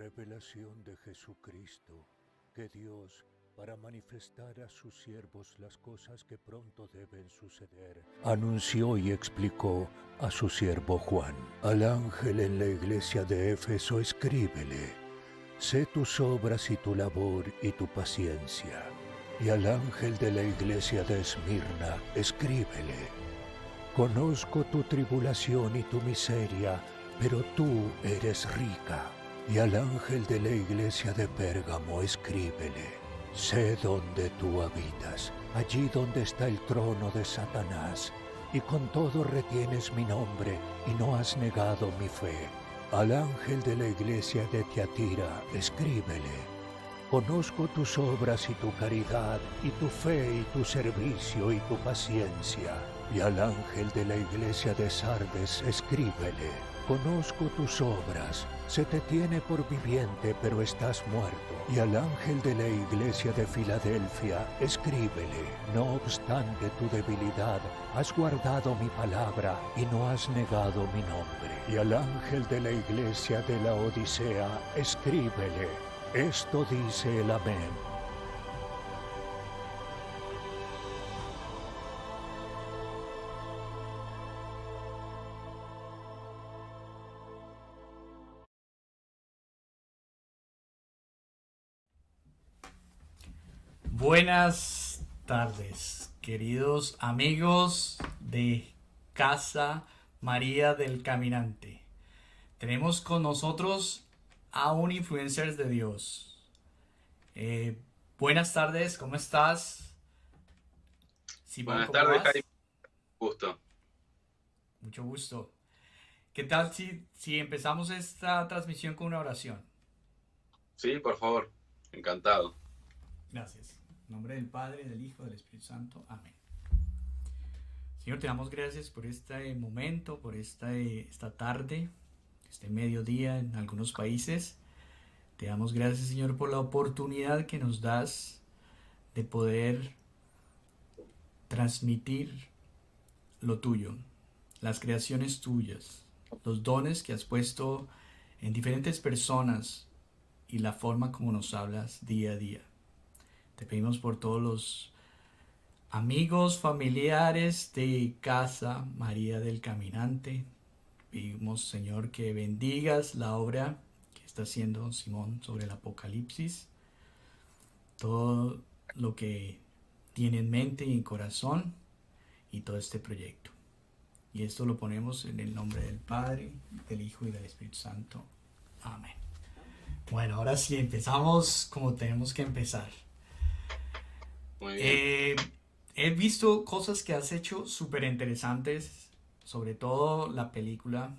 Revelación de Jesucristo, que Dios, para manifestar a sus siervos las cosas que pronto deben suceder, anunció y explicó a su siervo Juan. Al ángel en la iglesia de Éfeso escríbele: sé tus obras y tu labor y tu paciencia. Y al ángel de la iglesia de Esmirna escríbele: conozco tu tribulación y tu miseria, pero tú eres rica. Y al ángel de la iglesia de Pérgamo escríbele: sé dónde tú habitas, allí donde está el trono de Satanás, y con todo retienes mi nombre y no has negado mi fe. Al ángel de la iglesia de Tiatira escríbele: conozco tus obras y tu caridad, y tu fe y tu servicio y tu paciencia. Y al ángel de la iglesia de Sardes escríbele: conozco tus obras, se te tiene por viviente, pero estás muerto. Y al ángel de la iglesia de Filadelfia escríbele: no obstante tu debilidad, has guardado mi palabra y no has negado mi nombre. Y al ángel de la iglesia de la Odisea escríbele: esto dice el Amén. Buenas tardes, queridos amigos de Casa María del Caminante. Tenemos con nosotros a un influencer de Dios. Buenas tardes, ¿cómo estás? Simón, Buenas ¿cómo tardes, Jaime. vas? Gusto. Mucho gusto. ¿Qué tal si empezamos esta transmisión con una oración? Sí, por favor. Encantado. Gracias. En nombre del Padre, del Hijo, del Espíritu Santo. Amén. Señor, te damos gracias por este momento, por esta tarde, este mediodía en algunos países. Te damos gracias, Señor, por la oportunidad que nos das de poder transmitir lo tuyo, las creaciones tuyas, los dones que has puesto en diferentes personas y la forma como nos hablas día a día. Te pedimos por todos los amigos, familiares de Casa María del Caminante. Pedimos, Señor, que bendigas la obra que está haciendo Simón sobre el Apocalipsis, todo lo que tiene en mente y en corazón y todo este proyecto. Y esto lo ponemos en el nombre del Padre, del Hijo y del Espíritu Santo. Amén. Bueno, ahora sí, empezamos como tenemos que empezar. Muy bien. Eh, He visto cosas que has hecho súper interesantes, sobre todo la película,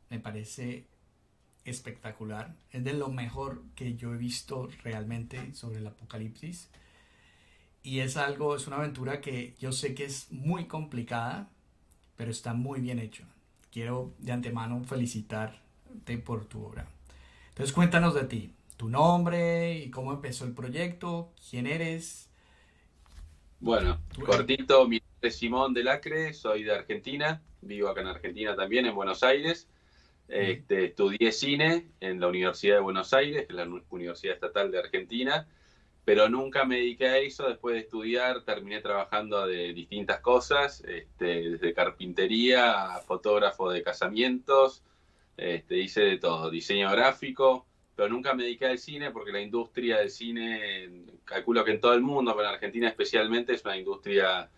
me parece espectacular. Es de lo mejor que yo he visto realmente sobre el apocalipsis. Y es algo, es una aventura que yo sé que es muy complicada, pero está muy bien hecho. Quiero de antemano felicitarte por tu obra. Entonces cuéntanos de ti, tu nombre y cómo empezó el proyecto, quién eres. Bueno, Tu- eh, cortito, mi nombre es Simón del Acre, soy de Argentina, vivo acá en Argentina también, en Buenos Aires. Estudié cine en la Universidad de Buenos Aires, que es la Universidad Estatal de Argentina, pero nunca me dediqué a eso. Después de estudiar, terminé trabajando de distintas cosas, desde carpintería a fotógrafo de casamientos. Hice de todo, diseño gráfico, pero nunca me dediqué al cine porque la industria del cine, calculo que en todo el mundo, pero en Argentina especialmente, es una industria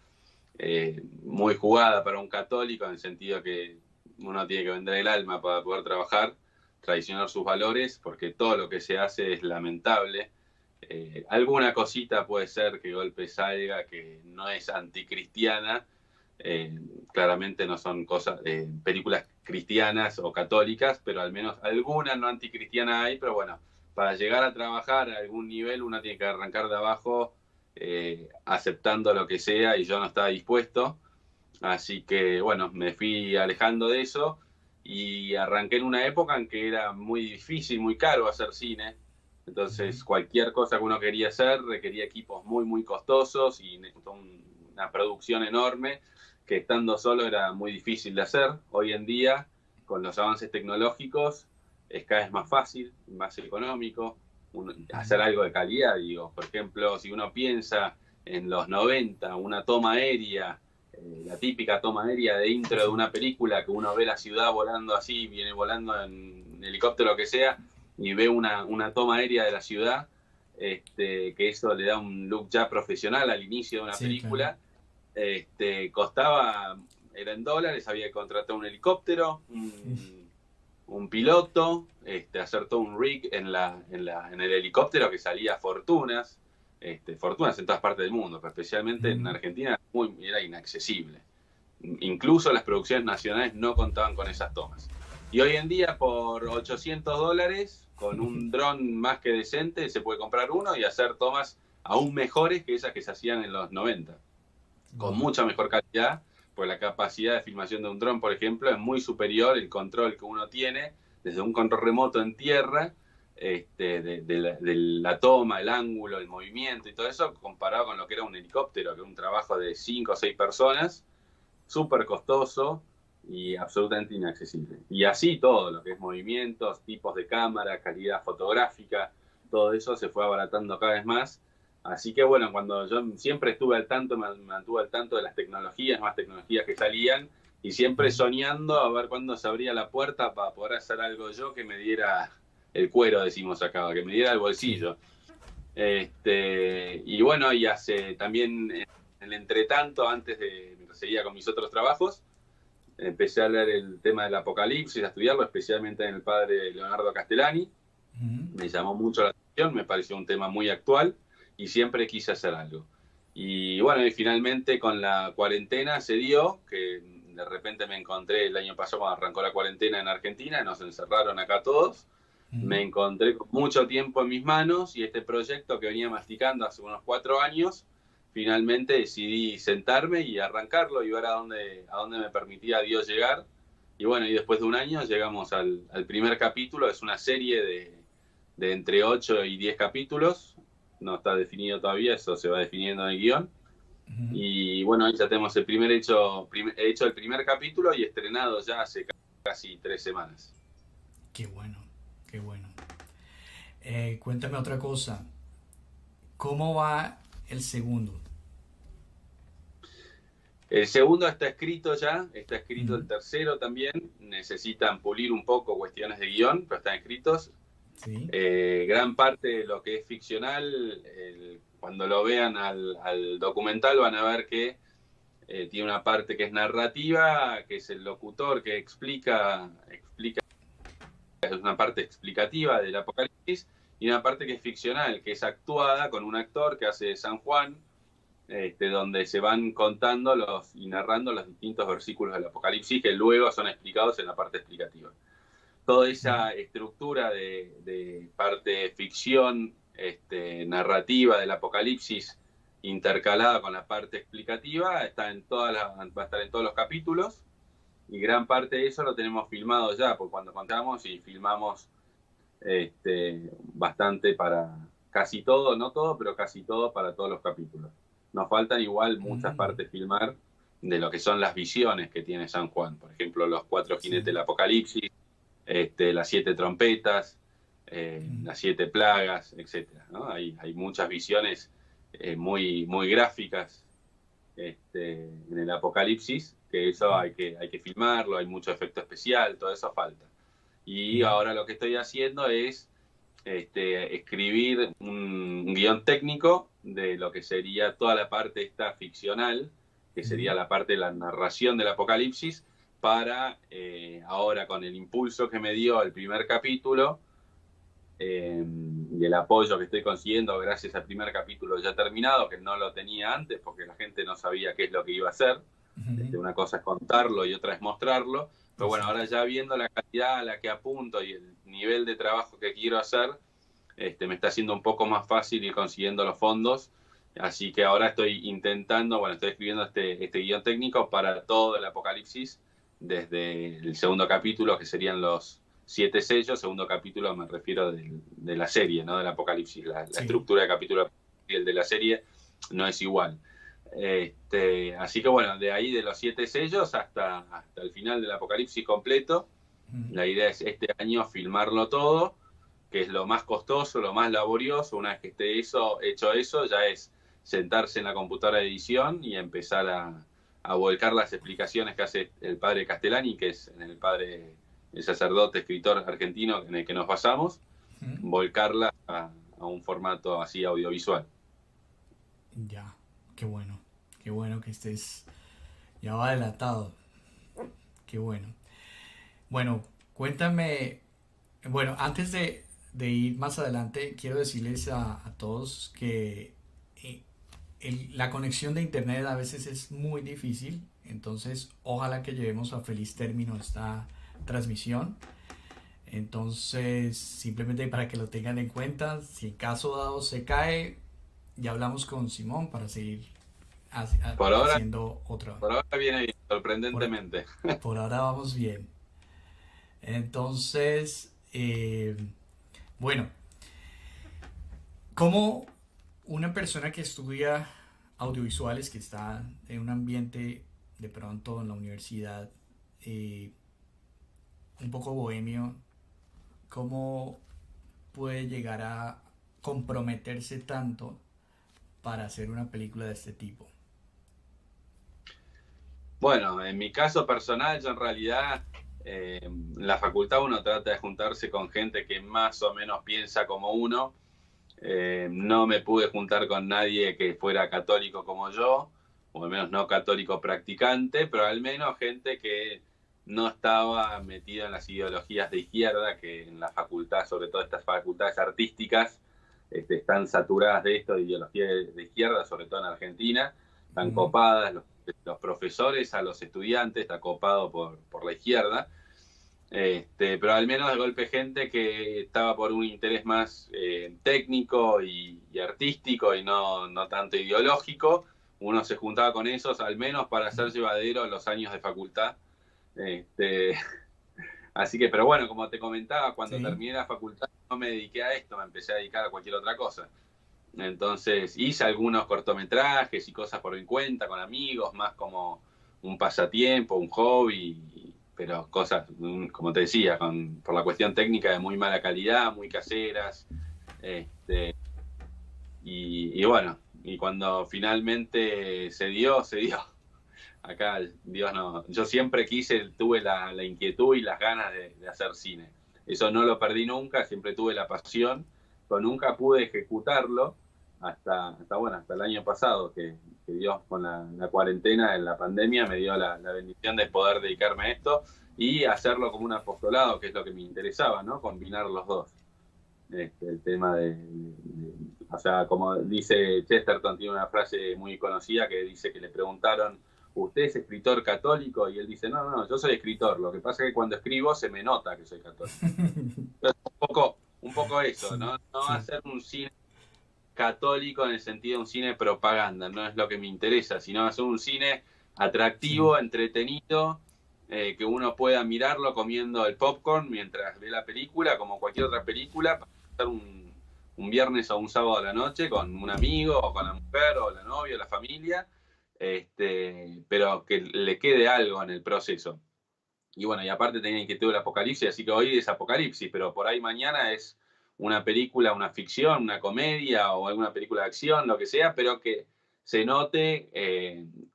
muy jugada para un católico, en el sentido que uno tiene que vender el alma para poder trabajar, traicionar sus valores, porque todo lo que se hace es lamentable. Alguna cosita puede ser que golpe salga que no es anticristiana. eh, Claramente no son cosas, películas cristianas o católicas, pero al menos alguna no anticristiana hay. Pero bueno, para llegar a trabajar a algún nivel uno tiene que arrancar de abajo, aceptando lo que sea, y yo no estaba dispuesto. Así que bueno, me fui alejando de eso y arranqué en una época en que era muy difícil, muy caro hacer cine. Entonces cualquier cosa que uno quería hacer requería equipos muy, muy costosos y una producción enorme que estando solo era muy difícil de hacer. Hoy en día, con los avances tecnológicos, es cada vez más fácil, más económico, hacer algo de calidad, digo. Por ejemplo, si uno piensa en los 90, una toma aérea, la típica toma aérea de intro de una película, que uno ve la ciudad volando así, viene volando en helicóptero o lo que sea, y ve una toma aérea de la ciudad, que eso le da un look ya profesional al inicio de una película. Claro. Costaba, era en dólares, había que contratar un helicóptero, un piloto, hacer todo un rig en el helicóptero, que salía fortunas, fortunas en todas partes del mundo, pero especialmente en Argentina era inaccesible. Incluso las producciones nacionales no contaban con esas tomas. Y hoy en día, por $800, con un dron más que decente, se puede comprar uno y hacer tomas aún mejores que esas que se hacían en los 90. Con mucha mejor calidad, pues la capacidad de filmación de un dron, por ejemplo, es muy superior el control que uno tiene desde un control remoto en tierra, de la toma, el ángulo, el movimiento y todo eso, comparado con lo que era un helicóptero, que era un trabajo de 5 o 6 personas, súper costoso y absolutamente inaccesible. Y así todo, lo que es movimientos, tipos de cámara, calidad fotográfica, todo eso se fue abaratando cada vez más. Así que bueno, cuando yo siempre estuve al tanto, me mantuve al tanto de las tecnologías, más tecnologías que salían, y siempre soñando a ver cuándo se abría la puerta para poder hacer algo yo que me diera el cuero, decimos acá, que me diera el bolsillo. Y bueno, y hace también, en el entretanto, antes de seguir con mis otros trabajos, empecé a leer el tema del apocalipsis, a estudiarlo, especialmente en el padre Leonardo Castellani. Me llamó mucho la atención, me pareció un tema muy actual y siempre quise hacer algo. Y bueno, y finalmente con la cuarentena se dio, que de repente me encontré el año pasado cuando arrancó la cuarentena en Argentina, nos encerraron acá todos, me encontré con mucho tiempo en mis manos y este proyecto que venía masticando hace unos 4 años, finalmente decidí sentarme y arrancarlo y ver a dónde me permitía Dios llegar. Y bueno, y después de un año llegamos al primer capítulo. Es una serie de entre 8 y 10 capítulos. No está definido todavía, eso se va definiendo en el guión. Y bueno, ya tenemos hecho el primer capítulo y estrenado ya hace casi 3 semanas. Qué bueno, qué bueno. Cuéntame otra cosa. ¿Cómo va el segundo? El segundo está escrito ya, está escrito el tercero también. Necesitan pulir un poco cuestiones de guión, pero están escritos. Sí. Gran parte de lo que es ficcional, cuando lo vean al documental van a ver que tiene una parte que es narrativa, que es el locutor que explica, es una parte explicativa del apocalipsis, y una parte que es ficcional, que es actuada con un actor que hace de San Juan, donde se van contando y narrando los distintos versículos del Apocalipsis que luego son explicados en la parte explicativa. Toda esa estructura de parte ficción, narrativa del Apocalipsis intercalada con la parte explicativa va a estar en todos los capítulos, y gran parte de eso lo tenemos filmado ya, porque cuando contamos y filmamos bastante para casi todo, no todo, pero casi todo para todos los capítulos. Nos faltan igual muchas partes filmar de lo que son las visiones que tiene San Juan. Por ejemplo, los 4 jinetes del Apocalipsis, las 7 trompetas, las 7 plagas, etc., ¿no? Hay muchas visiones muy, muy gráficas en el Apocalipsis, que eso hay que filmarlo, hay mucho efecto especial, todo eso falta. Y ahora lo que estoy haciendo es escribir un guión técnico de lo que sería toda la parte esta ficcional, que sería la parte de la narración del Apocalipsis, para ahora, con el impulso que me dio el primer capítulo y el apoyo que estoy consiguiendo gracias al primer capítulo ya terminado, que no lo tenía antes porque la gente no sabía qué es lo que iba a hacer. Una cosa es contarlo y otra es mostrarlo. Pero bueno, ahora ya viendo la calidad a la que apunto y el nivel de trabajo que quiero hacer, me está haciendo un poco más fácil ir consiguiendo los fondos. Así que ahora estoy escribiendo este guión técnico para todo el Apocalipsis, desde el segundo capítulo, que serían los 7 sellos. Segundo capítulo me refiero de la serie, ¿no? Del Apocalipsis. La estructura de capítulo y el de la serie no es igual. Así que bueno, de ahí de los 7 sellos hasta el final del Apocalipsis completo, Ujú. La idea es este año filmarlo todo, que es lo más costoso, lo más laborioso. Una vez que esté hecho eso, ya es sentarse en la computadora de edición y empezar a volcar las explicaciones que hace el padre Castellani, que es el sacerdote, escritor argentino en el que nos basamos, Ujú. volcarla a un formato así audiovisual. Ya, qué bueno que estés ya va adelantado, qué bueno. Bueno, cuéntame, bueno, antes de ir más adelante, quiero decirles a todos que eh, la conexión de internet a veces es muy difícil, entonces ojalá que llevemos a feliz término esta transmisión. Entonces, simplemente para que lo tengan en cuenta, si en caso dado se cae, ya hablamos con Simón para seguir Por ahora, haciendo otra. por ahora viene bien, Por, sorprendentemente. por ahora vamos bien. Entonces, bueno, como una persona que estudia audiovisuales, que está en un ambiente de pronto en la universidad eh, un poco bohemio, ¿cómo puede llegar a comprometerse tanto para hacer una película de este tipo? Bueno, en mi caso personal, yo en realidad en la facultad uno trata de juntarse con gente que más o menos piensa como uno. No me pude juntar con nadie que fuera católico como yo, o al menos no católico practicante, pero al menos gente que no estaba metida en las ideologías de izquierda, que en la facultad, sobre todo estas facultades artísticas, están saturadas de esto, de ideología de izquierda, sobre todo en Argentina, están Ujú. copadas los profesores a los estudiantes, está copado por la izquierda. Pero al menos de golpe gente que estaba por un interés más técnico y artístico y no tanto ideológico, uno se juntaba con esos al menos para hacer llevadero los años de facultad. Este, Así que, pero bueno, como te comentaba, cuando Sí, terminé la facultad no me dediqué a esto, me empecé a dedicar a cualquier otra cosa. Entonces hice algunos cortometrajes y cosas por mi cuenta con amigos, más como un pasatiempo, un hobby, pero cosas, como te decía, por la cuestión técnica de muy mala calidad, muy caseras. Este, y bueno, y cuando finalmente se dio, se dio. Acá, Dios no. Yo siempre tuve la inquietud y las ganas de hacer cine. Eso no lo perdí nunca, siempre tuve la pasión, pero nunca pude ejecutarlo bueno, hasta el año pasado, que Dios con la cuarentena, en la pandemia, me dio la bendición de poder dedicarme a esto y hacerlo como un apostolado, que es lo que me interesaba, ¿no? Combinar los dos. El tema o sea, como dice Chesterton, tiene una frase muy conocida que dice que le preguntaron, ¿usted es escritor católico? Y él dice, no, yo soy escritor, lo que pasa es que cuando escribo se me nota que soy católico. Entonces, un poco eso, sí, ¿no? No sí, hacer un cine católico en el sentido de un cine de propaganda, no es lo que me interesa, sino hacer un cine sí. atractivo, entretenido, que uno pueda mirarlo comiendo el popcorn mientras ve la película, como cualquier otra película, para hacer un viernes o un sábado a la noche con un amigo o con la mujer o la novia o la familia, pero que le quede algo en el proceso. Y bueno, y aparte tenía inquietud del apocalipsis, así que hoy es apocalipsis, pero por ahí mañana es una película, una ficción, una comedia o alguna película de acción, lo que sea, pero que se note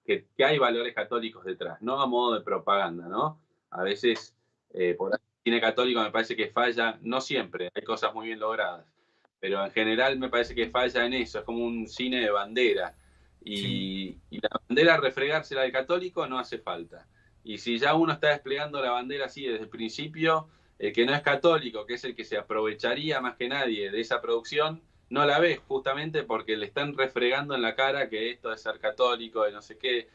que hay valores católicos detrás, no a modo de propaganda, ¿no? A veces, por ahí, el cine católico me parece que falla, no siempre, hay cosas muy bien logradas, pero en general me parece que falla en eso, es como un cine de bandera. Sí. Y la bandera, refregársela de católico, no hace falta. Y si ya uno está desplegando la bandera así desde el principio, el que no es católico, que es el que se aprovecharía más que nadie de esa producción, no la ve justamente porque le están refregando en la cara que esto es ser católico, de no sé qué.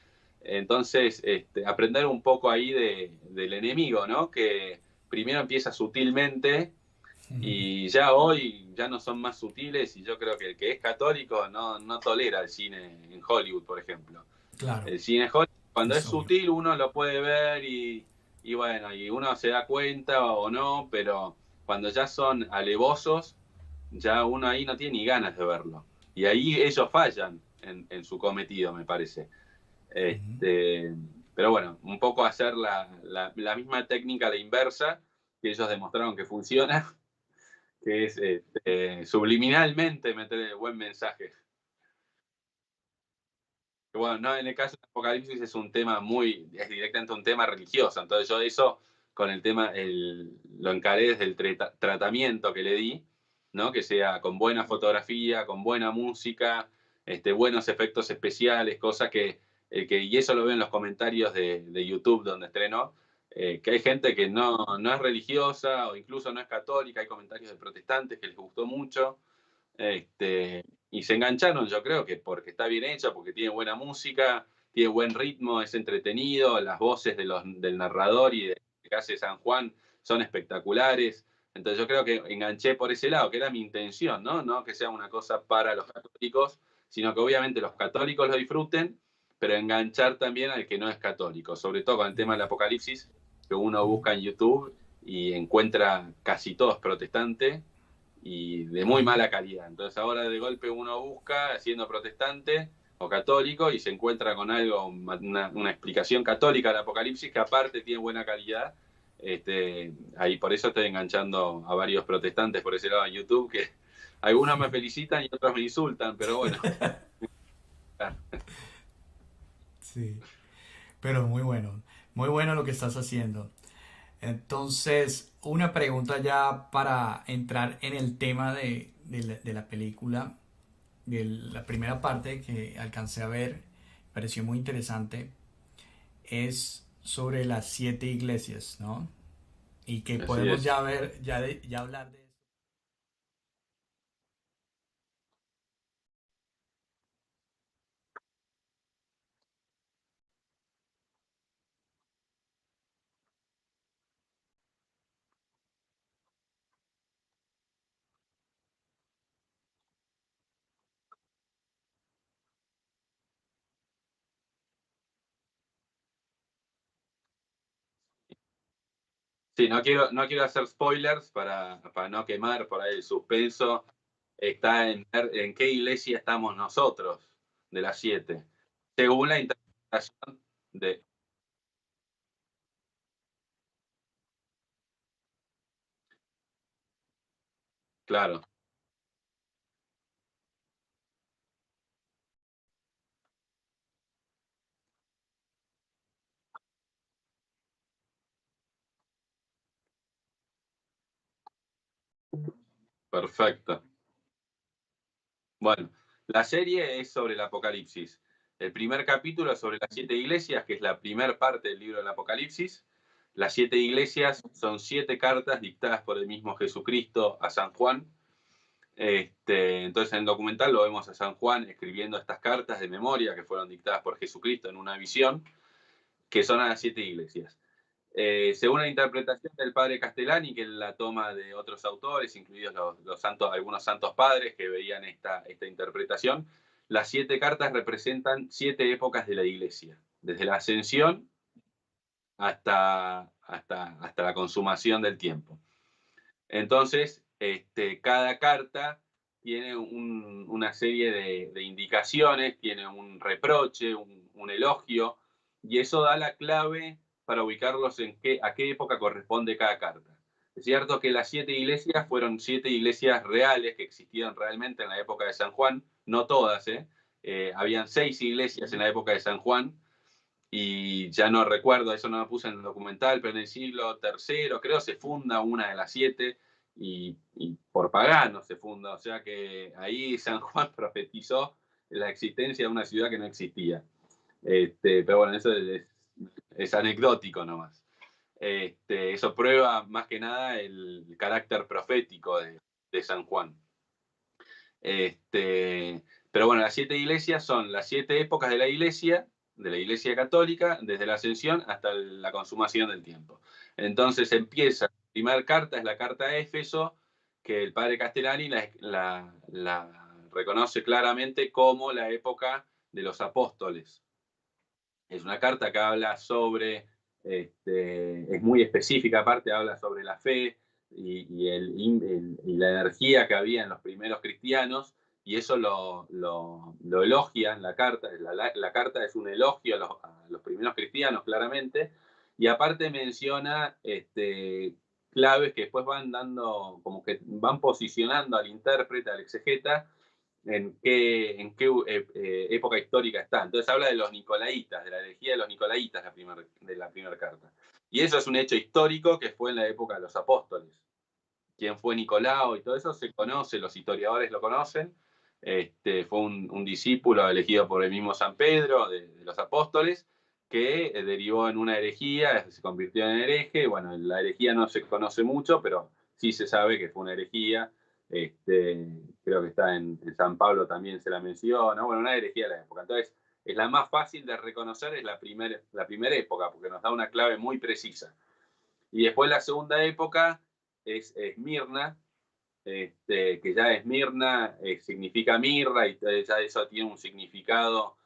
Entonces, aprender un poco ahí del enemigo, ¿no? Que primero empieza sutilmente y ya hoy ya no son más sutiles y yo creo que el que es católico no tolera el cine en Hollywood, por ejemplo. Claro, El cine Hollywood, cuando es es obvio. sutil, uno lo puede ver y bueno, y uno se da cuenta o no, pero cuando ya son alevosos, ya uno ahí no tiene ni ganas de verlo. Y ahí ellos fallan en su cometido, me parece. Ujú. Este, pero bueno, un poco hacer la misma técnica, la inversa, que ellos demostraron que funciona, que es subliminalmente meter el buen mensaje. Bueno, no, en el caso de Apocalipsis es un tema es directamente un tema religioso, entonces yo eso con el tema lo encaré desde el tratamiento que le di, ¿no? Que sea con buena fotografía, con buena música, buenos efectos especiales, cosas y eso lo veo en los comentarios de YouTube donde estrenó, que hay gente que no es religiosa o incluso no es católica, hay comentarios de protestantes que les gustó mucho, y se engancharon, yo creo que porque está bien hecha, porque tiene buena música, tiene buen ritmo, es entretenido, las voces del narrador y de que hace San Juan son espectaculares. Entonces yo creo que enganché por ese lado, que era mi intención, ¿no? No que sea una cosa para los católicos, sino que obviamente los católicos lo disfruten, pero enganchar también al que no es católico, sobre todo con el tema del Apocalipsis, que uno busca en YouTube y encuentra casi todo es protestante y de muy mala calidad. Entonces ahora de golpe uno busca siendo protestante o católico y se encuentra con algo, una explicación católica del Apocalipsis que aparte tiene buena calidad. Ahí por eso estoy enganchando a varios protestantes por ese lado en YouTube, que algunos me felicitan y otros me insultan, pero bueno. Sí, pero muy bueno lo que estás haciendo. Entonces, una pregunta ya para entrar en el tema de la película, de la primera parte que alcancé a ver, pareció muy interesante, es sobre las 7 iglesias, ¿no? Y que Así podemos es. ya ver, ya hablar de eso. Sí, no quiero hacer spoilers para no quemar por ahí el suspenso. Está en ver en qué iglesia estamos nosotros de las 7. Según la interpretación de... Claro, perfecto. Bueno, la serie es sobre el Apocalipsis. El primer capítulo es sobre las 7 iglesias, que es la primera parte del libro del Apocalipsis. Las 7 iglesias son 7 cartas dictadas por el mismo Jesucristo a San Juan. Entonces en el documental lo vemos a San Juan escribiendo estas cartas de memoria que fueron dictadas por Jesucristo en una visión, que son a las 7 iglesias. Según la interpretación del padre Castellani, que la toma de otros autores, incluidos los santos, algunos santos padres que veían esta interpretación, las 7 cartas representan 7 épocas de la iglesia, desde la ascensión hasta la consumación del tiempo. Entonces, cada carta tiene una serie de indicaciones, tiene un reproche, un elogio, y eso da la clave para ubicarlos a qué época corresponde cada carta. Es cierto que las 7 iglesias fueron 7 iglesias reales que existieron realmente en la época de San Juan, no todas, ¿eh? Habían 6 iglesias en la época de San Juan, y ya no recuerdo, eso no lo puse en el documental, pero en el siglo III, creo, se funda una de las 7 y por pagano se funda, o sea que ahí San Juan profetizó la existencia de una ciudad que no existía. Pero bueno, eso es anecdótico nomás. Eso prueba más que nada el carácter profético de San Juan. Pero bueno, las 7 iglesias son las 7 épocas de la iglesia católica, desde la ascensión hasta la consumación del tiempo. Entonces empieza, la primera carta es la carta de Éfeso, que el padre Castellani la reconoce claramente como la época de los apóstoles. Es una carta que habla sobre, es muy específica, aparte habla sobre la fe y la energía que había en los primeros cristianos, y eso lo elogia en la carta. La carta es un elogio a los primeros cristianos, claramente, y aparte menciona claves que después van dando, como que van posicionando al intérprete, al exegeta, en qué época histórica está. Entonces habla de los nicolaitas, de la herejía de los nicolaitas de la primera carta. Y eso es un hecho histórico que fue en la época de los apóstoles. Quién fue Nicolao y todo eso se conoce, los historiadores lo conocen. Fue un discípulo elegido por el mismo San Pedro, de los apóstoles, que derivó en una herejía, se convirtió en hereje. Bueno, la herejía no se conoce mucho, pero sí se sabe que fue una herejía. Creo que está en San Pablo también se la menciona. Bueno, una herejía de la época. Entonces, es la más fácil de reconocer, es la primera época, porque nos da una clave muy precisa. Y después la segunda época es Esmirna, que ya Esmirna significa mirra, y ya eso tiene un significado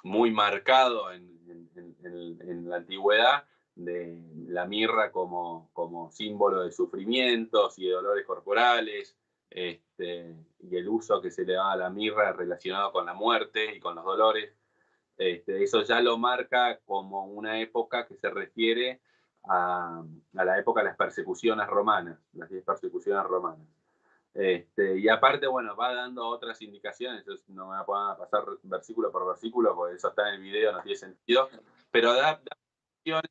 muy marcado en la antigüedad, de la mirra como símbolo de sufrimientos y de dolores corporales, y el uso que se le da a la mirra relacionado con la muerte y con los dolores. Eso ya lo marca como una época que se refiere a la época de las persecuciones romanas, las 10 persecuciones romanas. Y aparte, bueno, va dando otras indicaciones. Entonces no me voy a pasar versículo por versículo, porque eso está en el video, no tiene sentido, pero da indicaciones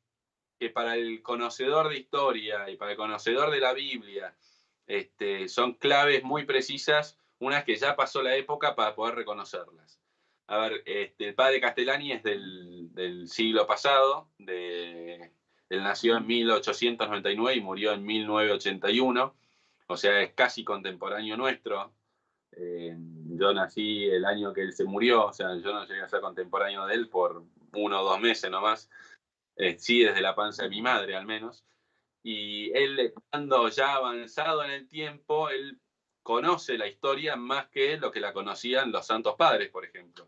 que para el conocedor de historia y para el conocedor de la Biblia son claves muy precisas, unas que ya pasó la época para poder reconocerlas. A ver, el padre Castellani es del siglo pasado, él nació en 1899 y murió en 1981, o sea, es casi contemporáneo nuestro. Yo nací el año que él se murió, o sea, yo no llegué a ser contemporáneo de él por 1 o 2 meses nomás, sí, desde la panza de mi madre al menos. Y él, estando ya avanzado en el tiempo, él conoce la historia más que lo que la conocían los santos padres, por ejemplo.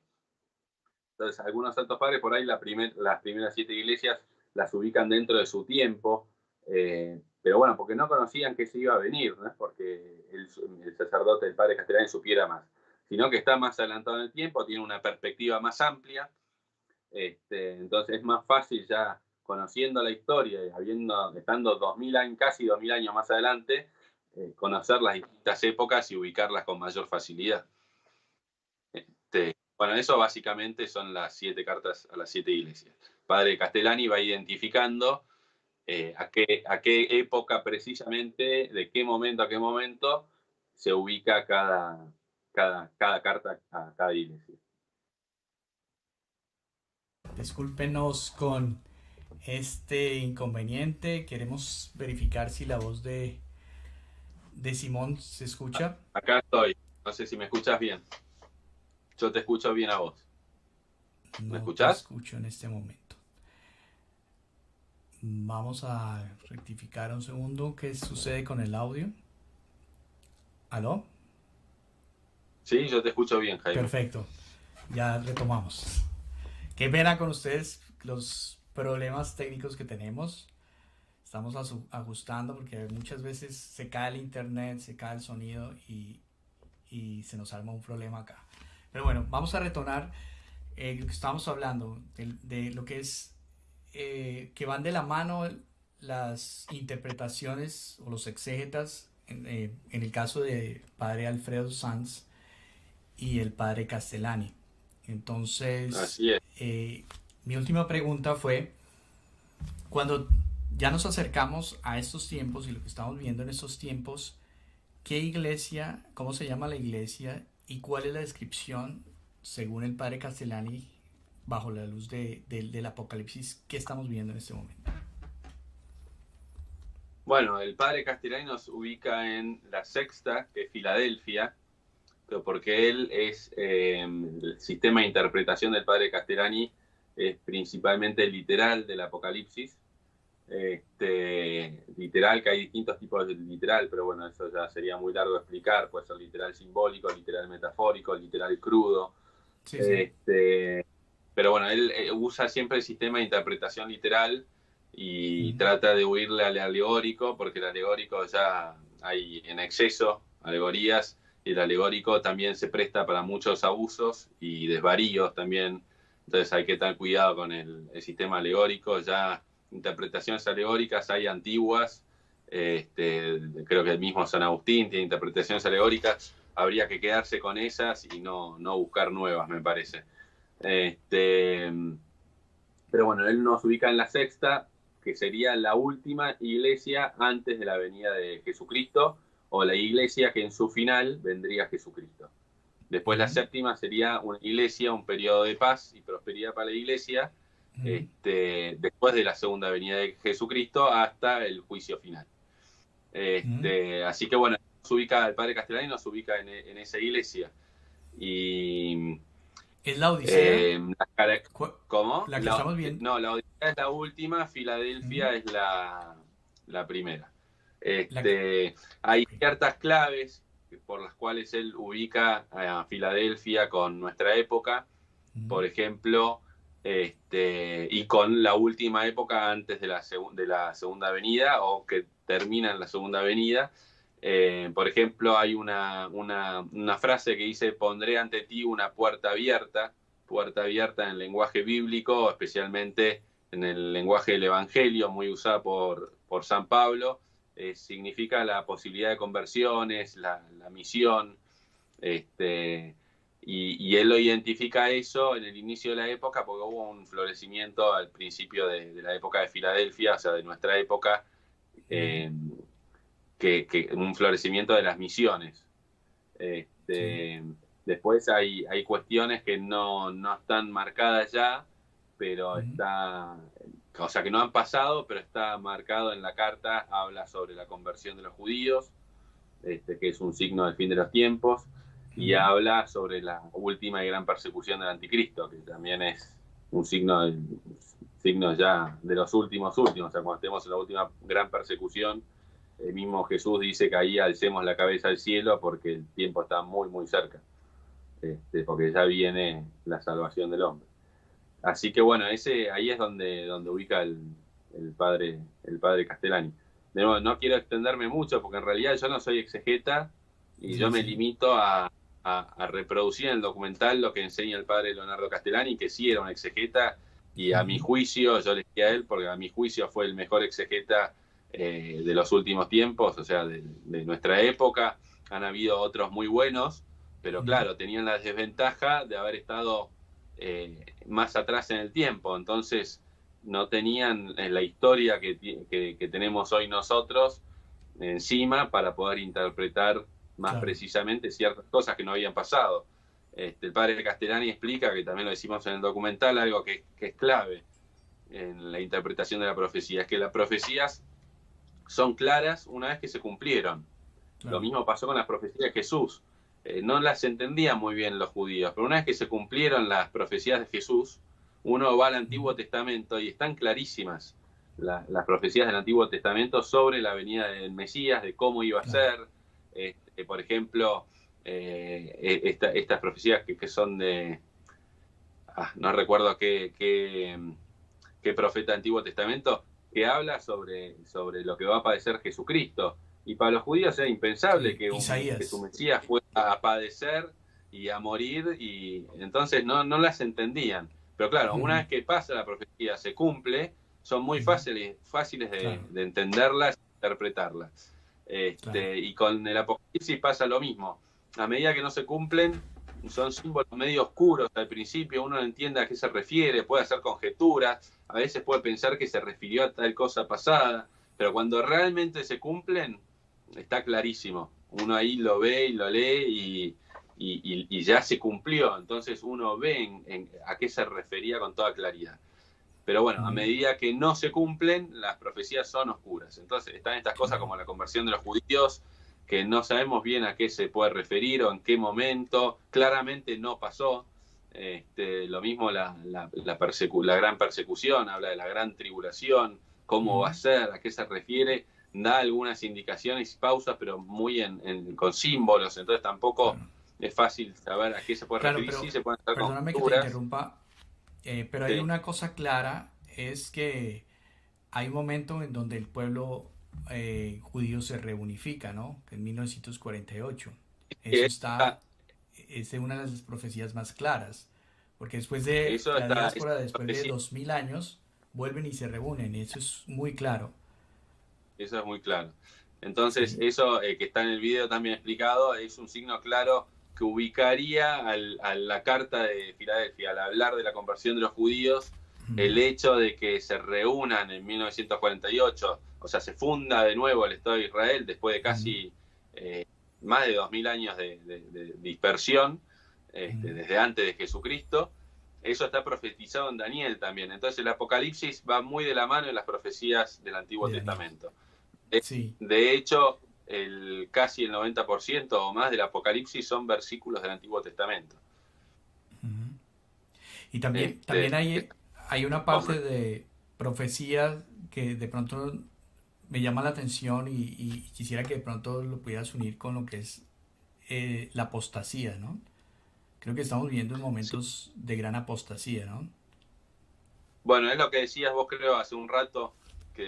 Entonces, algunos santos padres por ahí las primeras 7 iglesias las ubican dentro de su tiempo, pero bueno, porque no conocían que se iba a venir, no es porque el sacerdote, el padre Castellani, supiera más, sino que está más adelantado en el tiempo, tiene una perspectiva más amplia. Entonces es más fácil ya conociendo la historia y estando casi 2000 años más adelante, conocer las distintas épocas y ubicarlas con mayor facilidad. Bueno, eso básicamente son las 7 cartas a las 7 iglesias. Padre Castellani va identificando a qué época precisamente, de qué momento a qué momento se ubica cada carta a cada iglesia. Discúlpenos con este inconveniente. Queremos verificar si la voz de Simón se escucha. Acá estoy. No sé si me escuchas bien. Yo te escucho bien a vos. ¿Me escuchás? No te escucho en este momento. Vamos a rectificar un segundo. ¿Qué sucede con el audio? ¿Aló? Sí, yo te escucho bien, Jaime. Perfecto. Ya retomamos. Qué pena con ustedes los problemas técnicos que tenemos. Estamos ajustando porque muchas veces se cae el internet, se cae el sonido y se nos arma un problema acá. Pero bueno, vamos a retornar lo que estábamos hablando, de lo que es que van de la mano las interpretaciones o los exégetas, en el caso de padre Alfredo Sanz y el padre Castellani. Entonces, así es. Mi última pregunta fue, cuando ya nos acercamos a estos tiempos y lo que estamos viendo en estos tiempos, ¿qué iglesia, cómo se llama la iglesia y cuál es la descripción, según el padre Castellani, bajo la luz del Apocalipsis, que estamos viendo en este momento? Bueno, el padre Castellani nos ubica en la sexta, que es Filadelfia, pero porque él es el sistema de interpretación del padre Castellani es principalmente literal del Apocalipsis. Literal, que hay distintos tipos de literal, pero bueno, eso ya sería muy largo de explicar. Puede ser literal simbólico, literal metafórico, literal crudo. Sí, sí. Pero bueno, él usa siempre el sistema de interpretación literal y trata de huirle al alegórico, porque el alegórico ya hay en exceso alegorías el alegórico también se presta para muchos abusos y desvaríos también. Entonces hay que tener cuidado con el sistema alegórico. Ya interpretaciones alegóricas hay antiguas. Creo que el mismo San Agustín tiene interpretaciones alegóricas. Habría que quedarse con esas y no buscar nuevas, me parece. Pero bueno, él nos ubica en la sexta, que sería la última iglesia antes de la venida de Jesucristo, o la iglesia que en su final vendría Jesucristo. Después la séptima sería una iglesia, un periodo de paz y prosperidad para la iglesia, después de la segunda venida de Jesucristo hasta el juicio final. Así que bueno, nos ubica, el padre Castellani nos ubica en esa iglesia. Y ¿Es la Odisea? ¿Cómo? ¿La que estamos viendo? No, la Odisea es la última, Filadelfia es la primera. Hay ciertas claves por las cuales él ubica a Filadelfia con nuestra época, por ejemplo, y con la última época antes de la segunda venida, o que termina en la segunda venida. Por ejemplo, hay una frase que dice: pondré ante ti una puerta abierta en el lenguaje bíblico, especialmente en el lenguaje del Evangelio, muy usada por San Pablo. Significa la posibilidad de conversiones, la misión, y él lo identifica eso en el inicio de la época, porque hubo un florecimiento al principio de la época de Filadelfia, o sea, de nuestra época, que un florecimiento de las misiones. Después hay cuestiones que no están marcadas ya, pero o sea, que no han pasado, pero está marcado en la carta. Habla sobre la conversión de los judíos, que es un signo del fin de los tiempos, y habla sobre la última y gran persecución del anticristo, que también es un signo ya de los últimos. O sea, cuando estemos en la última gran persecución, el mismo Jesús dice que ahí alcemos la cabeza al cielo, porque el tiempo está muy, muy cerca, porque ya viene la salvación del hombre. Así que bueno, ahí es donde ubica el padre Castellani. De nuevo, no quiero extenderme mucho, porque en realidad yo no soy exegeta, y yo me limito a reproducir en el documental lo que enseña el padre Leonardo Castellani, que sí era un exegeta, y a mi juicio, yo le dije a él, porque a mi juicio fue el mejor exegeta de los últimos tiempos, o sea, de nuestra época. Han habido otros muy buenos, pero claro, tenían la desventaja de haber estado más atrás en el tiempo, entonces no tenían la historia que tenemos hoy nosotros encima para poder interpretar más precisamente ciertas cosas que no habían pasado. El padre Castellani explica, que también lo decimos en el documental, algo que es clave en la interpretación de la profecía, es que las profecías son claras una vez que se cumplieron. Lo mismo pasó con las profecías de Jesús. No las entendían muy bien los judíos, pero una vez que se cumplieron las profecías de Jesús, uno va al Antiguo Testamento y están clarísimas las profecías del Antiguo Testamento sobre la venida del Mesías, de cómo iba a ser. Por ejemplo, estas profecías que son de... no recuerdo qué profeta del Antiguo Testamento, que habla sobre lo que va a padecer Jesucristo. Y para los judíos era impensable que su Mesías fuera a padecer y a morir, y entonces no las entendían. Pero claro, una vez que pasa la profecía, se cumple, son muy fáciles de entenderlas, interpretarlas. Y con el Apocalipsis pasa lo mismo. A medida que no se cumplen, son símbolos medio oscuros al principio, uno no entiende a qué se refiere, puede hacer conjeturas, a veces puede pensar que se refirió a tal cosa pasada, pero cuando realmente se cumplen, está clarísimo. Uno ahí lo ve y lo lee y ya se cumplió, entonces uno ve a qué se refería con toda claridad. Pero bueno, a medida que no se cumplen, las profecías son oscuras. Entonces están estas cosas como la conversión de los judíos, que no sabemos bien a qué se puede referir o en qué momento. Claramente no pasó. Lo mismo la gran persecución, habla de la gran tribulación, cómo va a ser, a qué se refiere, da algunas indicaciones y pausas, pero muy con símbolos, entonces tampoco es fácil saber a qué se puede referir. Pero, sí se pueden hacer perdóname que te interrumpa, pero hay una cosa clara, es que hay un momento en donde el pueblo judío se reunifica, ¿no? En 1948. Eso está, es de una de las profecías más claras, porque después de Eso la está, diáspora, después de esa 2000 años, vuelven y se reúnen, eso es muy claro. Eso es muy claro. Entonces, Sí. eso que está en el video también explicado es un signo claro que ubicaría a la carta de Filadelfia, al hablar de la conversión de los judíos, el Ujú, hecho de que se reúnan en 1948, o sea, se funda de nuevo el Estado de Israel después de ujú, casi eh, más de 2000 años de dispersión, ujú. desde antes de Jesucristo. Eso está profetizado en Daniel también. Entonces el Apocalipsis va muy de la mano de las profecías del Antiguo De Daniel. Testamento. Sí. De hecho, casi el 90% o más del Apocalipsis son versículos del Antiguo Testamento. Ujú. Y también, Este, hay una parte de profecía que de pronto me llama la atención y quisiera que de pronto lo pudieras unir con lo que es la apostasía, ¿no? Creo que estamos viviendo en sí. momentos de gran apostasía, ¿no? Bueno, es lo que decías vos, creo, hace un rato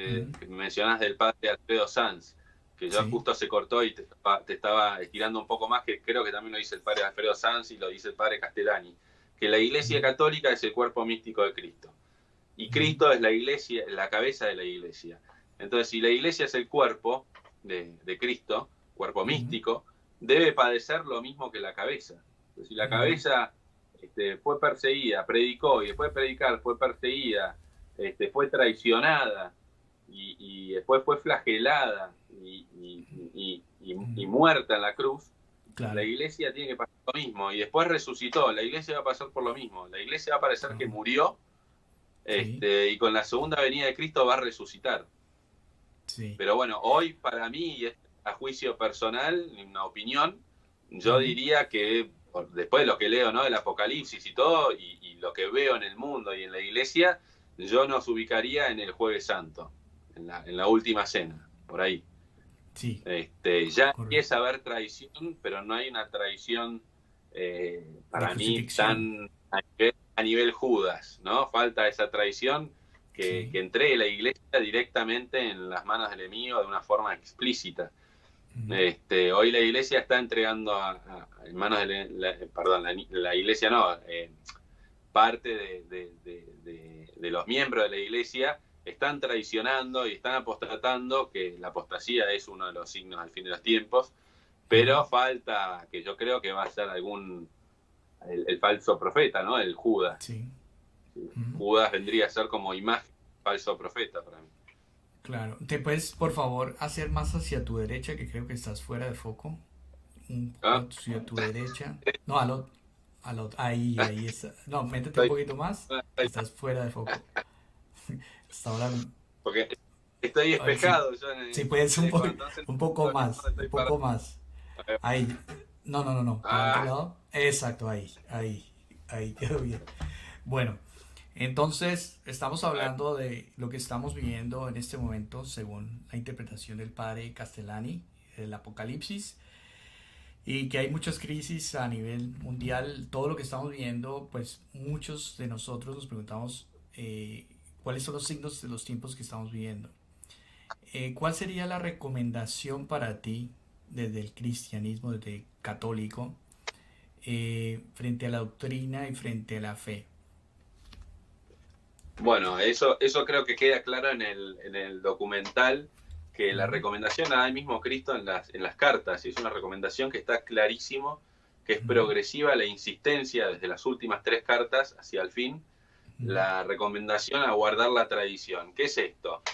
Ujú. que mencionás del padre Alfredo Sanz, que ya Sí. justo se cortó y te estaba estirando un poco más, que creo que también lo dice el padre Alfredo Sanz y lo dice el padre Castellani, que la Iglesia Ujú, Católica es el cuerpo místico de Cristo. Y ujú, Cristo es la iglesia, la cabeza de la iglesia. Entonces, si la iglesia es el cuerpo de Cristo, cuerpo ujú, místico, debe padecer lo mismo que la cabeza. Entonces, si la ujú, cabeza fue perseguida, predicó y después de predicar fue perseguida, fue traicionada y después fue flagelada y ujú. muerta en la cruz, la Claro. iglesia tiene que pasar lo mismo. Y después resucitó, la iglesia va a pasar por lo mismo. La iglesia va a parecer que Ajá. murió, Sí, y con la segunda venida de Cristo va a resucitar. sí. Pero bueno, hoy para mí, y a juicio personal, una opinión, yo Ujú. diría que después de lo que leo, ¿no? Del Apocalipsis y todo, y lo que veo en el mundo y en la iglesia, yo nos ubicaría en el Jueves Santo, en la última cena, por ahí. Sí, Ya empieza correcto. a haber traición, pero no hay una traición De para mí crucifixión. tan a nivel Judas, ¿no? Falta esa traición que Sí. entregue la iglesia directamente en las manos del enemigo de una forma explícita. Ujú, Hoy la iglesia está entregando en manos de perdón, la iglesia no, parte de los miembros de la iglesia están traicionando y están apostatando, que la apostasía es uno de los signos al fin de los tiempos, ujú. pero falta, que yo creo que va a ser el falso profeta, ¿no? El Judas. Sí. Ujú. Judas vendría a ser como imagen falso profeta para mí. Claro. ¿Te puedes, por favor, hacer más hacia tu derecha, que creo que estás fuera de foco? Un poco ¿Ah? hacia tu derecha. No, ahí, ahí está. No, métete un Estoy, poquito más, que estás fuera de foco. Hasta ahora, porque estoy a ver si, espejado yo si puedes entonces un poco no más, estoy un parado. poco más. Ahí. No, no, no, no. Para el otro Ah, lado. Exacto, ahí, ahí, ahí quedó bien. Bueno, entonces estamos hablando de lo que estamos viviendo en este momento según la interpretación del padre Castellani, el Apocalipsis, y que hay muchas crisis a nivel mundial. Todo lo que estamos viendo, pues muchos de nosotros nos preguntamos cuáles son los signos de los tiempos que estamos viviendo. ¿Cuál sería la recomendación para ti desde el cristianismo, desde el católico, frente a la doctrina y frente a la fe? bueno, eso creo que queda claro en el documental, que la Ujú, recomendación la da el mismo Cristo en las cartas, y es una recomendación que está clarísimo, que es ujú, progresiva la insistencia desde las últimas tres cartas hacia el fin, ujú, la recomendación a guardar la tradición. ¿Qué es esto?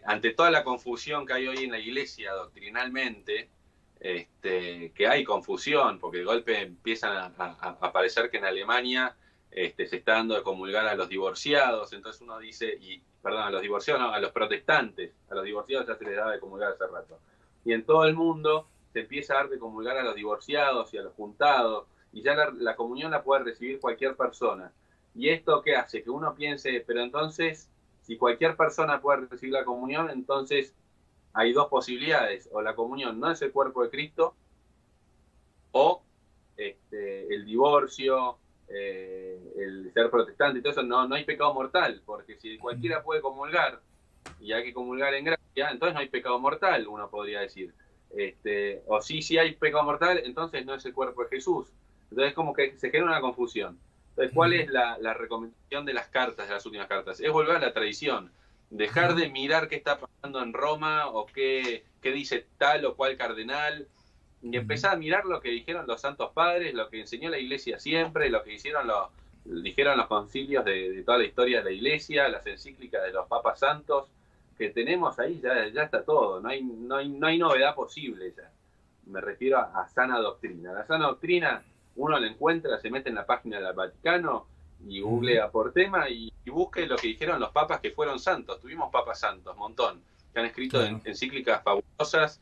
Ante toda la confusión que hay hoy en la iglesia doctrinalmente, que hay confusión, porque de golpe empiezan a parecer que en Alemania se está dando de comulgar a los divorciados, entonces uno dice, perdón, a los divorciados, no, a los protestantes, a los divorciados ya se les daba de comulgar hace rato. Y en todo el mundo se empieza a dar de comulgar a los divorciados y a los juntados, y ya la comunión la puede recibir cualquier persona. ¿Y esto qué hace? Que uno piense, pero entonces, si cualquier persona puede recibir la comunión, entonces hay dos posibilidades: o la comunión no es el cuerpo de Cristo, o el divorcio, el ser protestante y todo eso, no hay pecado mortal, porque si ujú, cualquiera puede comulgar y hay que comulgar en gracia, entonces no hay pecado mortal, uno podría decir. o sí hay pecado mortal, entonces no es el cuerpo de Jesús. Entonces como que se genera una confusión. Entonces, ¿cuál es la recomendación de las cartas, de las últimas cartas? Es volver a la tradición, dejar de mirar qué está pasando en Roma o qué dice tal o cual cardenal, y empezar a mirar lo que dijeron los santos padres, lo que enseñó la iglesia siempre, lo que dijeron los concilios de toda la historia de la iglesia, las encíclicas de los papas santos, que tenemos ahí, ya está todo, no hay novedad posible ya. Me refiero a sana doctrina. La sana doctrina uno la encuentra, se mete en la página del Vaticano y googlea por tema y busque lo que dijeron los papas que fueron santos. Tuvimos papas santos, montón, que han escrito encíclicas fabulosas.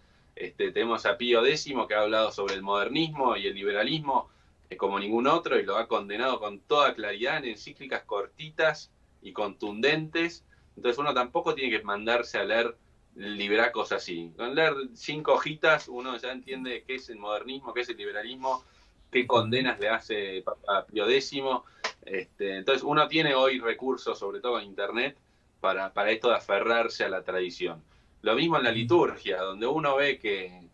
Tenemos a Pío X, que ha hablado sobre el modernismo y el liberalismo como ningún otro, y lo ha condenado con toda claridad en encíclicas cortitas y contundentes. Entonces uno tampoco tiene que mandarse a leer libracos así. Con leer 5 hojitas uno ya entiende qué es el modernismo, qué es el liberalismo, qué condenas le hace Papa Pío X. Entonces uno tiene hoy recursos, sobre todo en internet, para esto de aferrarse a la tradición. Lo mismo en la liturgia, donde uno ve que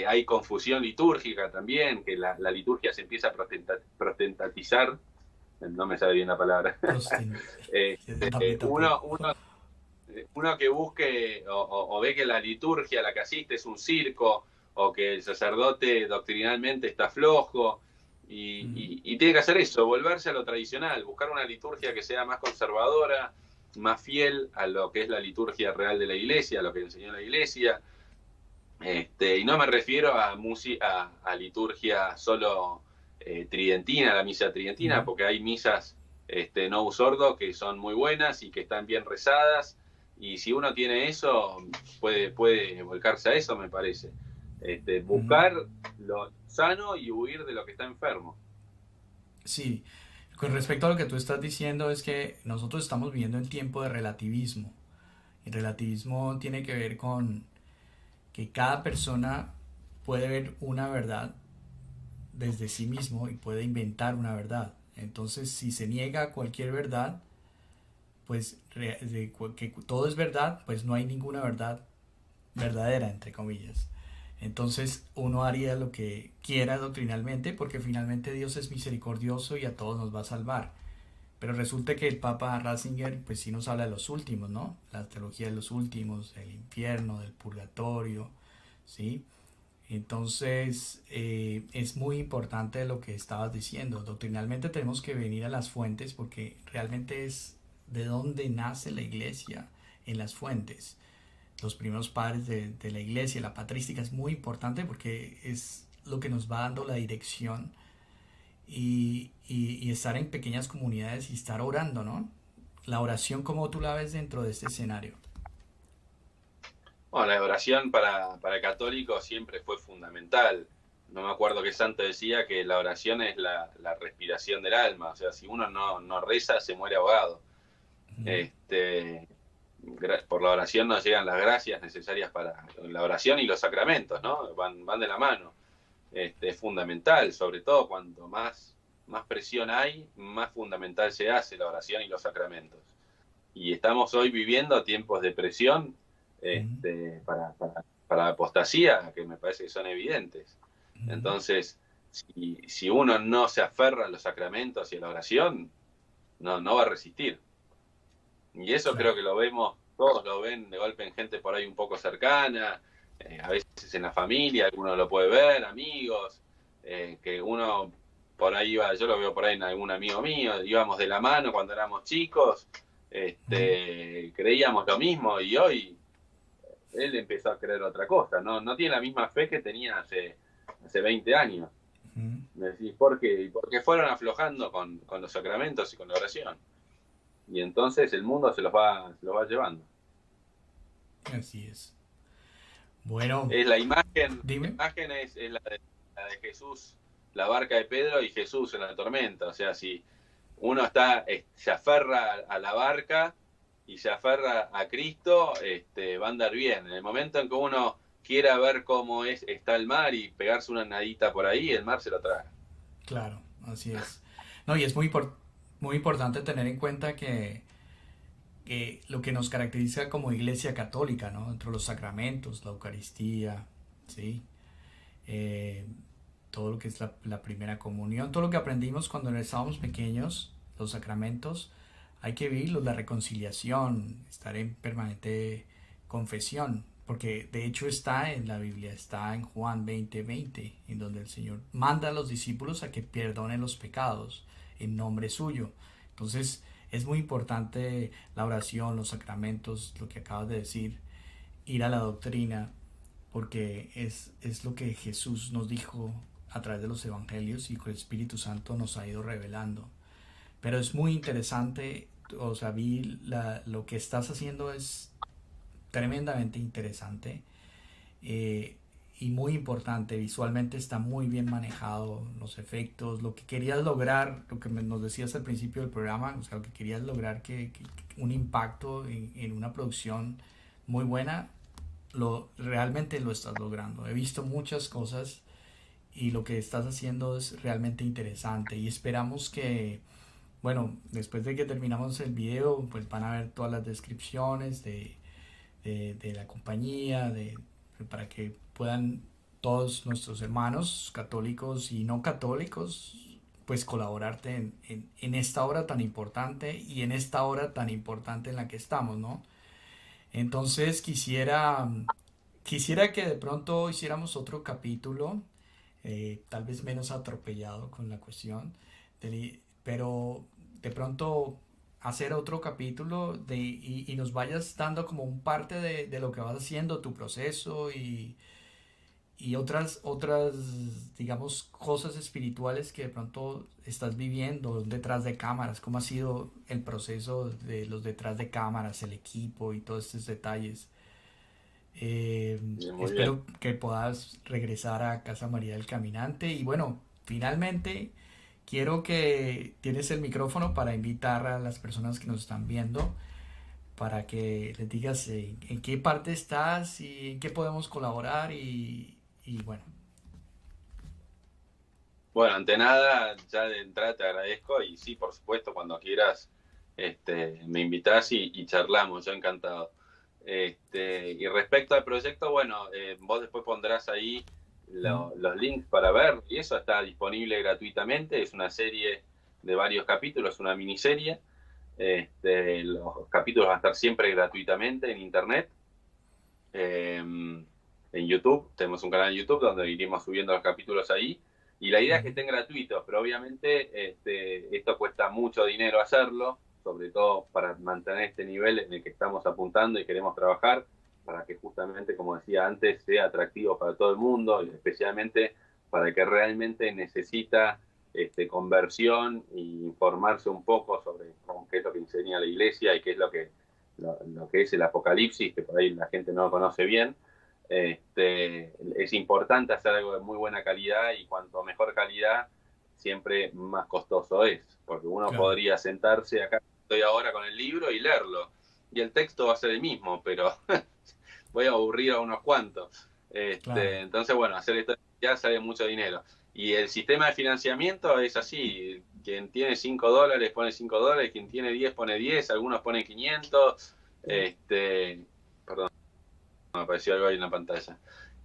hay confusión litúrgica también, que la liturgia se empieza a protestatizar, no me sale bien la palabra. Uno que busque o ve que la liturgia a la que asiste es un circo, o que el sacerdote doctrinalmente está flojo, y tiene que hacer eso, volverse a lo tradicional, buscar una liturgia que sea más conservadora, más fiel a lo que es la liturgia real de la iglesia, a lo que enseñó la iglesia. Y no me refiero a liturgia solo tridentina, la misa tridentina, porque hay misas Novus Ordo que son muy buenas y que están bien rezadas, y si uno tiene eso, puede volcarse a eso, me parece. Buscar lo sano y huir de lo que está enfermo. Sí, con respecto a lo que tú estás diciendo, es que nosotros estamos viviendo en tiempo de relativismo. El relativismo tiene que ver con que cada persona puede ver una verdad desde sí mismo y puede inventar una verdad. Entonces, si se niega cualquier verdad, pues que todo es verdad, pues no hay ninguna verdad verdadera, entre comillas. Entonces uno haría lo que quiera doctrinalmente, porque finalmente Dios es misericordioso y a todos nos va a salvar. Pero resulta que el Papa Ratzinger pues sí nos habla de los últimos, ¿no? La teología de los últimos, el infierno, del purgatorio, ¿sí? Entonces es muy importante lo que estabas diciendo. Doctrinalmente tenemos que venir a las fuentes, porque realmente es de donde nace la iglesia, en las fuentes. Los primeros padres de la iglesia, la patrística, es muy importante porque es lo que nos va dando la dirección, y estar en pequeñas comunidades y estar orando, ¿no? La oración, ¿cómo tú la ves dentro de este escenario? Bueno, la oración para el católico siempre fue fundamental. No me acuerdo qué santo decía que la oración es la respiración del alma. O sea, si uno no reza, se muere ahogado. Por la oración nos llegan las gracias necesarias para la oración, y los sacramentos, ¿no? Van de la mano. Es fundamental, sobre todo cuanto más presión hay, más fundamental se hace la oración y los sacramentos. Y estamos hoy viviendo tiempos de presión para la apostasía, que me parece que son evidentes. Entonces, si uno no se aferra a los sacramentos y a la oración, no va a resistir. Y eso creo que lo vemos, todos lo ven de golpe en gente por ahí un poco cercana, a veces en la familia, alguno lo puede ver, amigos, que uno por ahí iba, yo lo veo por ahí en algún amigo mío, íbamos de la mano cuando éramos chicos, creíamos lo mismo, y hoy él empezó a creer otra cosa, no tiene la misma fe que tenía hace 20 años. Me decís, ¿por qué? Porque fueron aflojando con los sacramentos y con la oración. Y entonces el mundo se los va llevando. Así es. Bueno, es la imagen. Dime. La imagen es la de Jesús, la barca de Pedro y Jesús en la tormenta. O sea, si uno se aferra a la barca y se aferra a Cristo, va a andar bien. En el momento en que uno quiera ver cómo está el mar y pegarse una nadita por ahí, el mar se lo traga. Claro, así es. No, y es muy importante tener en cuenta que lo que nos caracteriza como iglesia católica, ¿no? Dentro de los sacramentos, la Eucaristía, ¿sí? Eh, todo lo que es la primera comunión, todo lo que aprendimos cuando estábamos pequeños, los sacramentos, hay que vivirlos, la reconciliación, estar en permanente confesión, porque de hecho está en la Biblia, está en Juan 20:20, en donde el Señor manda a los discípulos a que perdonen los pecados en nombre suyo. Entonces es muy importante la oración, los sacramentos, lo que acabas de decir, ir a la doctrina, porque es lo que Jesús nos dijo a través de los evangelios y que el Espíritu Santo nos ha ido revelando. Pero es muy interesante, o sea, lo que estás haciendo es tremendamente interesante, eh, y muy importante. Visualmente está muy bien manejado los efectos, lo que querías lograr, lo que nos decías al principio del programa, o sea, lo que querías lograr, que un impacto en una producción muy buena, realmente lo estás logrando. He visto muchas cosas y lo que estás haciendo es realmente interesante y esperamos que, bueno, después de que terminamos el video, pues van a ver todas las descripciones de la compañía, para que puedan todos nuestros hermanos católicos y no católicos pues colaborarte en esta hora tan importante y en esta hora tan importante en la que estamos, ¿no? Entonces quisiera que de pronto hiciéramos otro capítulo, tal vez menos atropellado con la cuestión, pero de pronto hacer otro capítulo y nos vayas dando como un parte de lo que vas haciendo, tu proceso y digamos, cosas espirituales que de pronto estás viviendo detrás de cámaras, cómo ha sido el proceso de los detrás de cámaras, el equipo y todos estos detalles. Muy bien. Espero que puedas regresar a Casa María del Caminante y bueno, finalmente quiero que tienes el micrófono para invitar a las personas que nos están viendo para que les digas en qué parte estás y en qué podemos colaborar y bueno. Bueno, ante nada, ya de entrada te agradezco y sí, por supuesto, cuando quieras, me invitás y charlamos, yo encantado. Y respecto al proyecto, bueno, vos después pondrás ahí los links para ver y eso está disponible gratuitamente, es una serie de varios capítulos, una miniserie. Los capítulos van a estar siempre gratuitamente en internet. En YouTube, tenemos un canal de YouTube donde iremos subiendo los capítulos ahí. Y la idea es que estén gratuitos, pero obviamente esto cuesta mucho dinero hacerlo, sobre todo para mantener este nivel en el que estamos apuntando y queremos trabajar, para que justamente, como decía antes, sea atractivo para todo el mundo, y especialmente para el que realmente necesita conversión e informarse un poco sobre qué es lo que enseña la Iglesia y qué es lo que es el Apocalipsis, que por ahí la gente no lo conoce bien. Es importante hacer algo de muy buena calidad y cuanto mejor calidad, siempre más costoso es, porque uno podría sentarse acá, estoy ahora con el libro y leerlo, y el texto va a ser el mismo, pero voy a aburrir a unos cuantos. Entonces, bueno, hacer esto ya sale mucho dinero. Y el sistema de financiamiento es así, quien tiene $5 pone $5, quien tiene 10 pone 10, algunos ponen 500, perdón, me apareció algo ahí en la pantalla.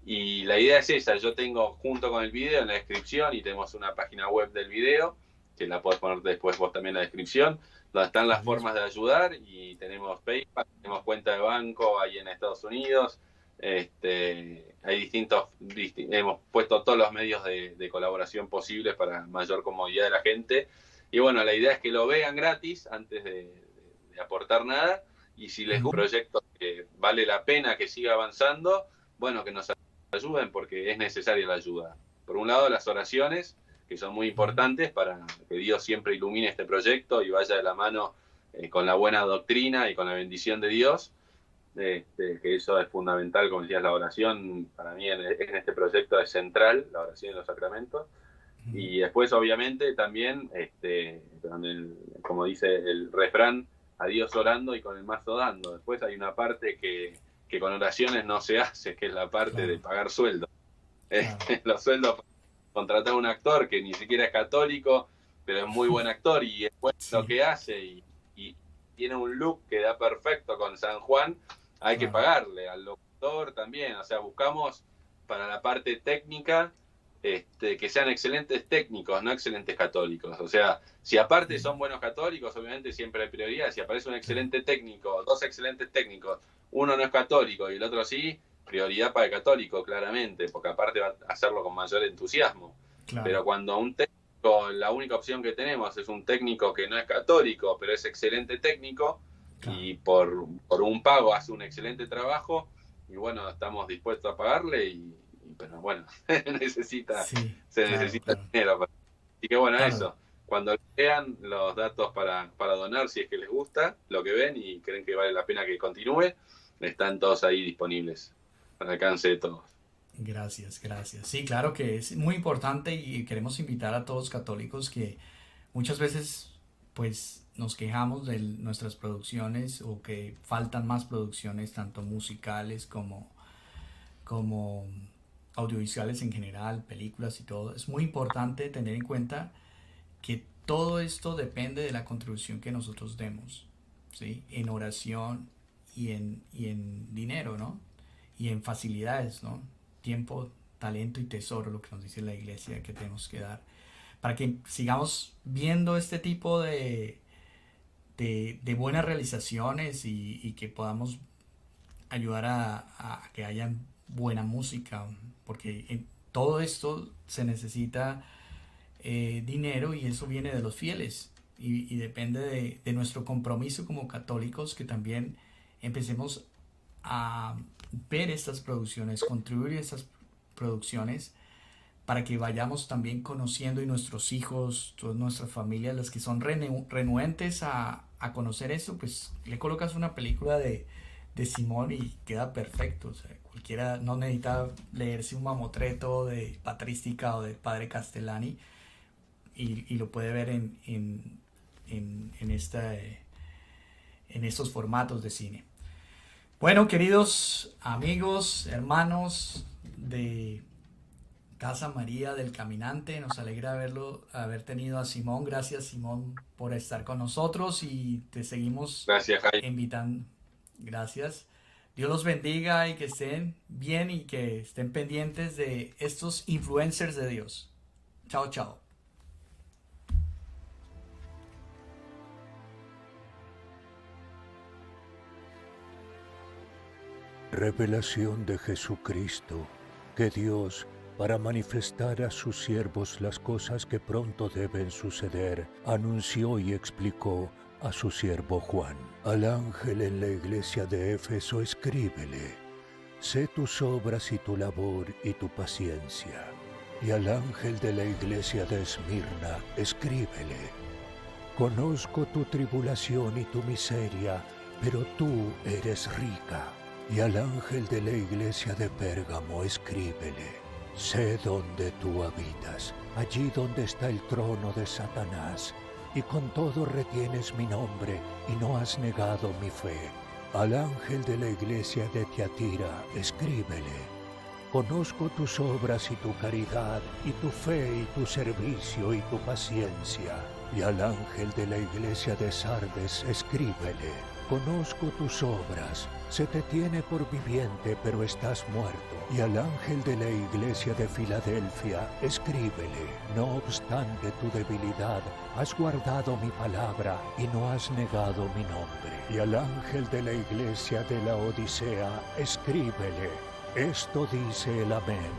Y la idea es esa, yo tengo junto con el video en la descripción y tenemos una página web del video, que la podés poner después vos también en la descripción, donde están las formas de ayudar y tenemos PayPal, tenemos cuenta de banco ahí en Estados Unidos, hay hemos puesto todos los medios de colaboración posibles para mayor comodidad de la gente. Y bueno, la idea es que lo vean gratis antes de aportar nada. Y si les gusta un proyecto que vale la pena que siga avanzando, bueno, que nos ayuden porque es necesaria la ayuda. Por un lado, las oraciones, que son muy importantes para que Dios siempre ilumine este proyecto y vaya de la mano con la buena doctrina y con la bendición de Dios. Que eso es fundamental, como decías, la oración para mí en este proyecto es central, la oración y los sacramentos. Y después, obviamente, también, como dice el refrán, a Dios orando y con el mazo dando. Después hay una parte que con oraciones no se hace, que es la parte de pagar sueldos. Los sueldos, contratar a un actor que ni siquiera es católico, pero es muy buen actor y es bueno lo que hace y tiene un look que da perfecto con San Juan, hay que pagarle al locutor también. O sea, buscamos para la parte técnica, que sean excelentes técnicos, no excelentes católicos. O sea, si aparte son buenos católicos, obviamente siempre hay prioridad. Si aparece un excelente técnico, dos excelentes técnicos, uno no es católico y el otro sí, prioridad para el católico, claramente, porque aparte va a hacerlo con mayor entusiasmo. Claro. Pero cuando un técnico, la única opción que tenemos es un técnico que no es católico, pero es excelente técnico, Claro. y por un pago hace un excelente trabajo, y bueno, estamos dispuestos a pagarle, pero bueno, se necesita dinero. Así que bueno, Claro. eso. Cuando vean los datos para donar, si es que les gusta lo que ven y creen que vale la pena que continúe, están todos ahí disponibles al alcance de todos. Gracias, gracias. Sí, claro que es muy importante y queremos invitar a todos los católicos que muchas veces pues nos quejamos de nuestras producciones o que faltan más producciones tanto musicales como audiovisuales en general, películas y todo. Es muy importante tener en cuenta que todo esto depende de la contribución que nosotros demos, ¿sí? En oración y en dinero, ¿no? Y en facilidades, ¿no? Tiempo, talento y tesoro, lo que nos dice la iglesia que tenemos que dar, para que sigamos viendo este tipo de buenas realizaciones y que podamos ayudar a que haya buena música, porque en todo esto se necesita dinero y eso viene de los fieles y depende de nuestro compromiso como católicos, que también empecemos a ver estas producciones, contribuir a estas producciones, para que vayamos también conociendo, y nuestros hijos, todas nuestras familias, las que son renuentes a conocer eso, pues le colocas una película de Simón y queda perfecto. O sea, cualquiera no necesita leerse un mamotreto de Patrística o de Padre Castellani y lo puede ver en estos formatos de cine. Bueno, queridos amigos, hermanos de Casa María del Caminante, nos alegra haber tenido a Simón. Gracias, Simón, por estar con nosotros y te seguimos invitando. Gracias. Dios los bendiga y que estén bien y que estén pendientes de estos influencers de Dios. Chao, chao. Revelación de Jesucristo, que Dios, para manifestar a sus siervos las cosas que pronto deben suceder, anunció y explicó a su siervo Juan. Al ángel en la iglesia de Éfeso escríbele: sé tus obras y tu labor y tu paciencia. Y al ángel de la iglesia de Esmirna escríbele: conozco tu tribulación y tu miseria, pero tú eres rica. Y al ángel de la iglesia de Pérgamo escríbele: sé dónde tú habitas, allí donde está el trono de Satanás, y con todo retienes mi nombre y no has negado mi fe. Al ángel de la iglesia de Tiatira escríbele: conozco tus obras y tu caridad, y tu fe y tu servicio y tu paciencia. Y al ángel de la iglesia de Sardes escríbele: conozco tus obras, se te tiene por viviente, pero estás muerto. Y al ángel de la iglesia de Filadelfia escríbele: no obstante tu debilidad, has guardado mi palabra y no has negado mi nombre. Y al ángel de la iglesia de la Odisea escríbele: esto dice el Amén,